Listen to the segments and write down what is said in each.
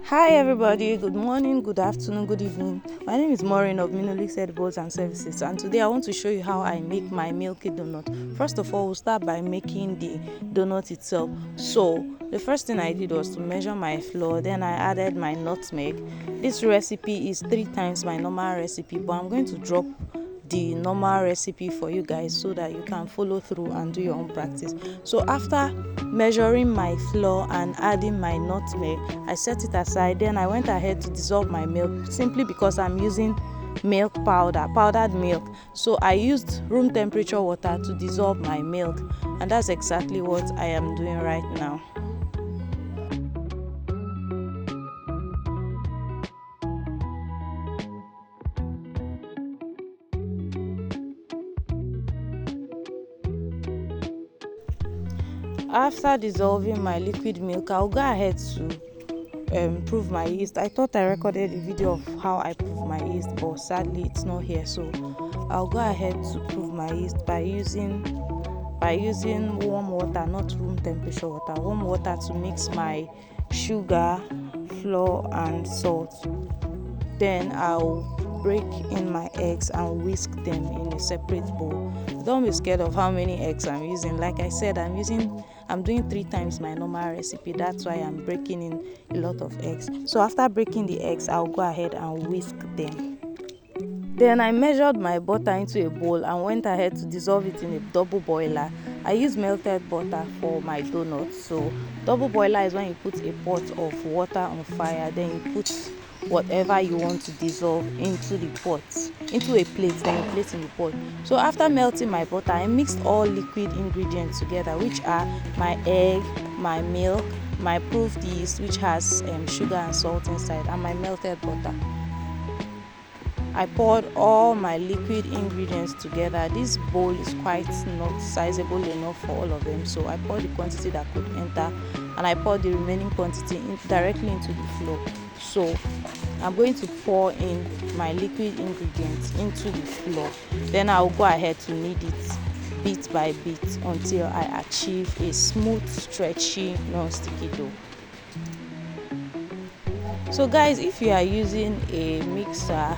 Hi everybody, good morning, good afternoon, good evening. My name is Maureen of Milky Edibles and Services, and today I want to show you how I make my Milky donut. First of all, we'll start by making the donut itself. So the first thing I did was to measure my flour, then I added my nutmeg. This recipe is 3 times my normal recipe, but I'm going to drop the normal recipe for you guys so that you can follow through and do your own practice. So after measuring my flour and adding my nutmeg, I set it aside. Then I went ahead to dissolve my milk, simply because I'm using milk powdered milk. So I used room temperature water to dissolve my milk, and that's exactly what I am doing right now. After dissolving my liquid milk, I'll go ahead to prove my yeast. I thought I recorded a video of how I prove my yeast, but sadly it's not here. So I'll go ahead to prove my yeast by using warm water, not room temperature water. Warm water to mix my sugar, flour, and salt. Then I'll break in my eggs and whisk them in a separate bowl. Don't be scared of how many eggs I'm using. Like I said, I'm doing 3 times my normal recipe. That's why I'm breaking in a lot of eggs. So after breaking the eggs, I'll go ahead and whisk them. Then I measured my butter into a bowl and went ahead to dissolve it in a double boiler. I use melted butter for my donuts. So double boiler is when you put a pot of water on fire, then you put whatever you want to dissolve into the pot, into a plate, then you place in the pot. So after melting my butter, I mixed all liquid ingredients together, which are my egg, my milk, my proofed yeast, which has sugar and salt inside, and my melted butter. I poured all my liquid ingredients together. This bowl is quite not sizable enough for all of them, so I poured the quantity that could enter, and I poured the remaining quantity directly into the flour. So I'm going to pour in my liquid ingredients into the flour. Then I'll go ahead to knead it bit by bit until I achieve a smooth, stretchy, non-sticky dough. So guys, if you are using a mixer,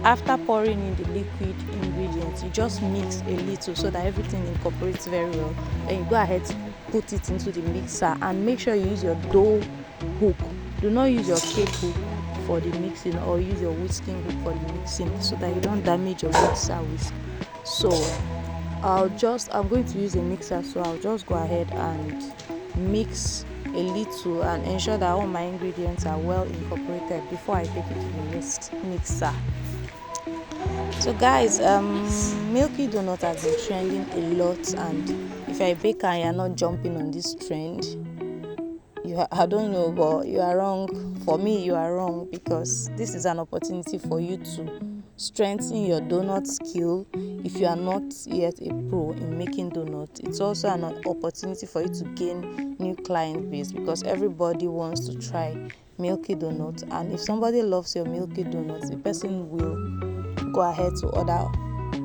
after pouring in the liquid ingredients, you just mix a little so that everything incorporates very well. Then you go ahead to put it into the mixer, and make sure you use your dough hook. Do not use your cake hook for the mixing, or use your whisking hook for the mixing, so that you don't damage your mixer whisk. So I'm going to use a mixer, so I'll just go ahead and mix a little and ensure that all my ingredients are well incorporated before I take it to the mixer. So guys, Milky donut has been trending a lot, and if you're a baker and you're not jumping on this trend, I don't know, but you are wrong. For me, you are wrong, because this is an opportunity for you to strengthen your donut skill. If you are not yet a pro in making donuts, it's also an opportunity for you to gain new client base, because everybody wants to try Milky donut. And if somebody loves your Milky donuts, the person will go ahead to order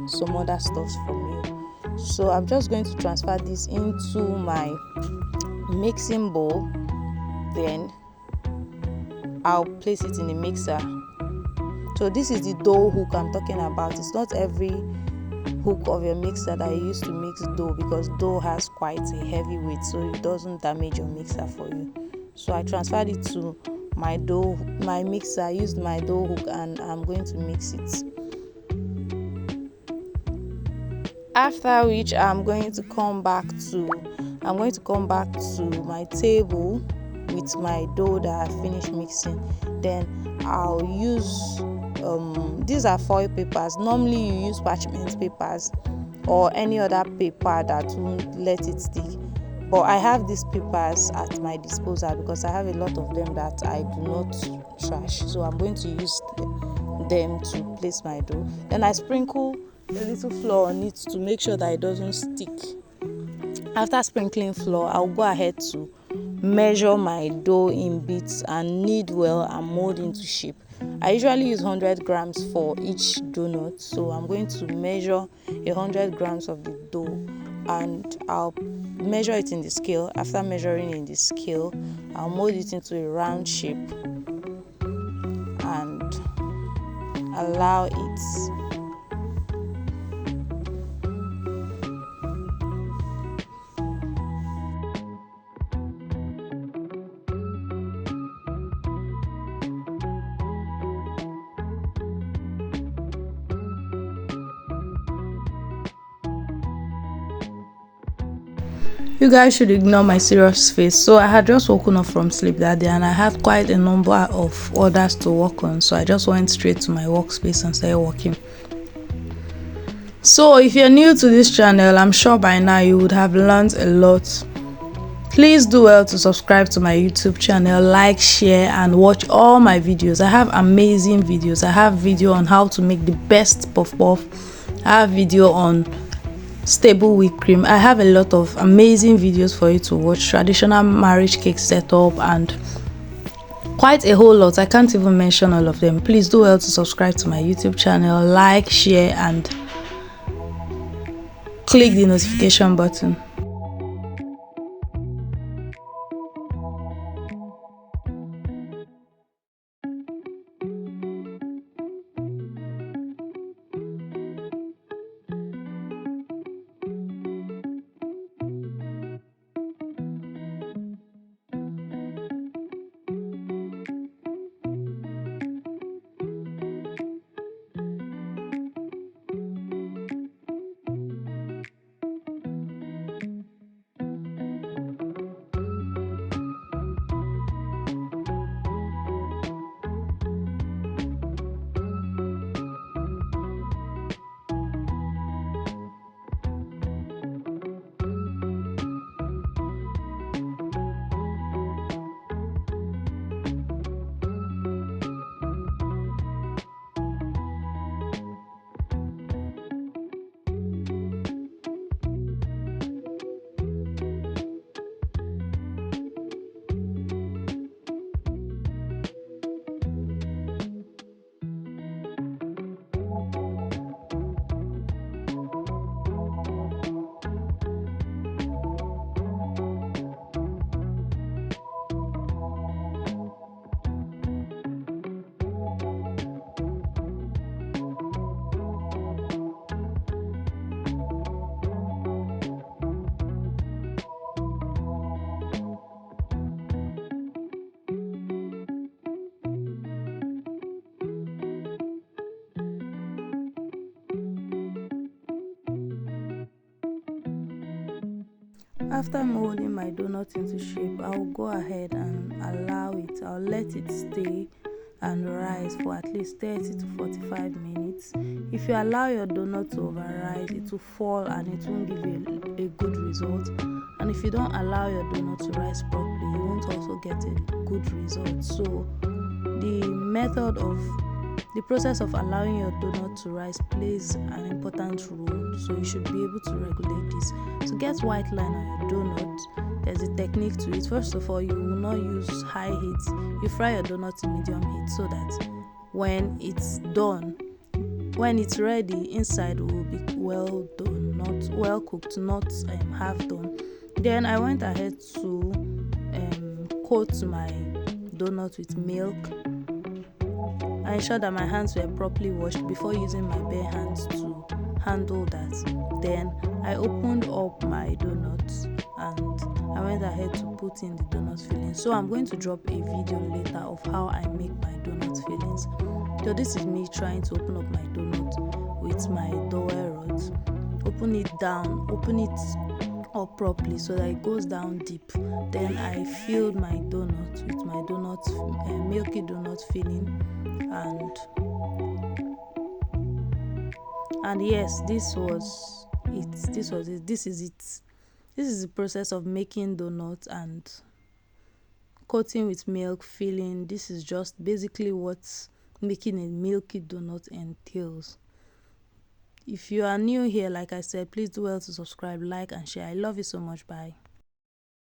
some other stuffs from you. So I'm just going to transfer this into my mixing bowl. Then I'll place it in the mixer. So this is the dough hook I'm talking about. It's not every hook of your mixer that you use to mix dough, because dough has quite a heavy weight, so it doesn't damage your mixer for you. So I transferred it to my mixer. I used my dough hook, and I'm going to mix it. After which I'm going to come back to my table with my dough that I finished mixing. Then I'll use these are foil papers. Normally you use parchment papers or any other paper that won't let it stick, but I have these papers at my disposal because I have a lot of them that I do not trash. So I'm going to use them to place my dough. Then I sprinkle a little flour on it to make sure that it doesn't stick. After sprinkling flour, I'll go ahead to measure my dough in bits and knead well and mold into shape. I usually use 100 grams for each donut, so I'm going to measure 100 grams of the dough, and I'll measure it in the scale. After measuring in the scale, I'll mold it into a round shape. and allow it. You guys should ignore my serious face. So I had just woken up from sleep that day and I had quite a number of orders to work on. So I just went straight to my workspace and started working. So if you're new to this channel, I'm sure by now you would have learned a lot. Please do well to subscribe to my YouTube channel, like, share, and watch all my videos. I have amazing videos. I have video on how to make the best puff puff. I have video on stable whipped cream. I have a lot of amazing videos for you to watch, traditional marriage cake setup, and quite a whole lot. I can't even mention all of them. Please do well to subscribe to my YouTube channel, like, share, and click the notification button. After molding my donut into shape, I'll go ahead and I'll let it stay and rise for at least 30 to 45 minutes. If you allow your donut to overrise, it will fall and it won't give you a good result. And if you don't allow your donut to rise properly, you won't also get a good result. So the process of allowing your donut to rise plays an important role, so you should be able to regulate this. To get white line on your donut, there's a technique to it. First of all, you will not use high heat. You fry your donut in medium heat so that when it's done, when it's ready, inside will be well done, not well cooked, not half done. Then I went ahead to coat my donut with milk. I ensured that my hands were properly washed before using my bare hands to handle that. Then I opened up my donuts and I went ahead to put in the donut filling. So I'm going to drop a video later of how I make my donut fillings. So this is me trying to open up my donut with my dowel rods. Open it up properly so that it goes down deep. Then I filled my donut with my Milky donut filling, and yes, this was it. This is the process of making donuts and coating with milk, filling. This is just basically what making a Milky donut entails. If you are new here, like I said, please do well to subscribe, like, and share. I love you so much. Bye.